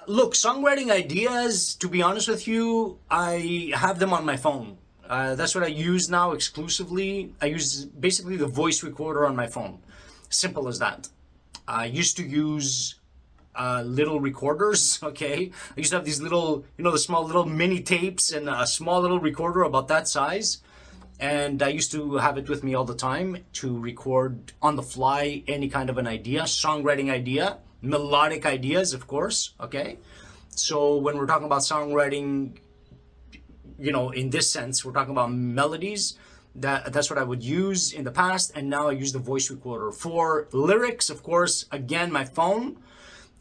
Look, songwriting ideas, to be honest with you, I have them on my phone. That's what I use now exclusively. I use basically the voice recorder on my phone. Simple as that. I used to use little recorders, okay? I used to have these little, the small little mini tapes and a small little recorder about that size. And I used to have it with me all the time to record on the fly any kind of an idea, songwriting idea, melodic ideas, of course, okay? So when we're talking about songwriting, in this sense, we're talking about melodies. That's what I would use in the past, and now I use the voice recorder. For lyrics, of course, again, my phone.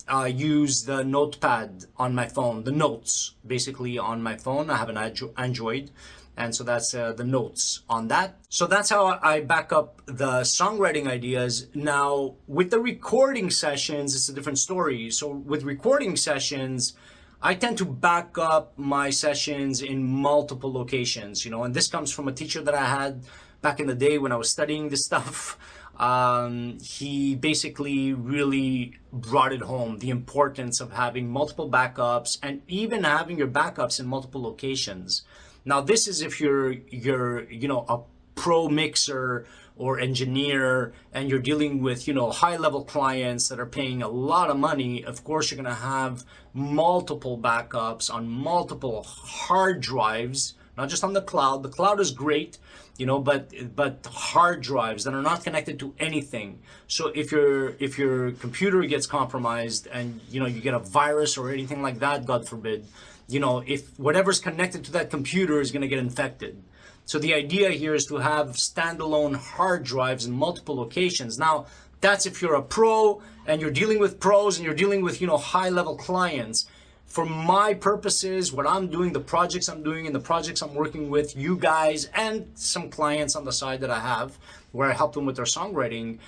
I use the notepad on my phone, the notes basically on my phone. I have an Android, and so that's the notes on that. So that's how I back up the songwriting ideas. Now, with the recording sessions, it's a different story. So with recording sessions, I tend to back up my sessions in multiple locations, and this comes from a teacher that I had back in the day when I was studying this stuff. He basically really brought it home, the importance of having multiple backups and even having your backups in multiple locations. Now, this is if you're a pro mixer or engineer and you're dealing with, high level clients that are paying a lot of money. Of course, you're going to have multiple backups on multiple hard drives, not just on the cloud. The cloud is great, but hard drives that are not connected to anything. So if your computer gets compromised and you get a virus or anything like that, God forbid, if whatever's connected to that computer is going to get infected. So the idea here is to have standalone hard drives in multiple locations. Now, that's if you're a pro and you're dealing with pros and you're dealing with, high level clients. For my purposes, what I'm doing, the projects I'm doing and the projects I'm working with you guys and some clients on the side that I have where I help them with their songwriting,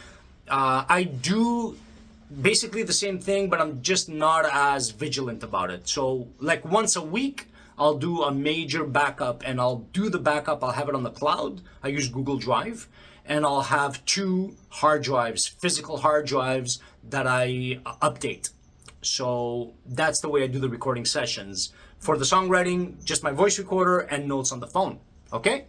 I do basically the same thing, but I'm just not as vigilant about it. So like once a week, I'll do a major backup, and I'll do the backup. I'll have it on the cloud. I use Google Drive, and I'll have 2 hard drives, physical hard drives that I update. So that's the way I do the recording sessions. For the songwriting, just my voice recorder and notes on the phone. Okay?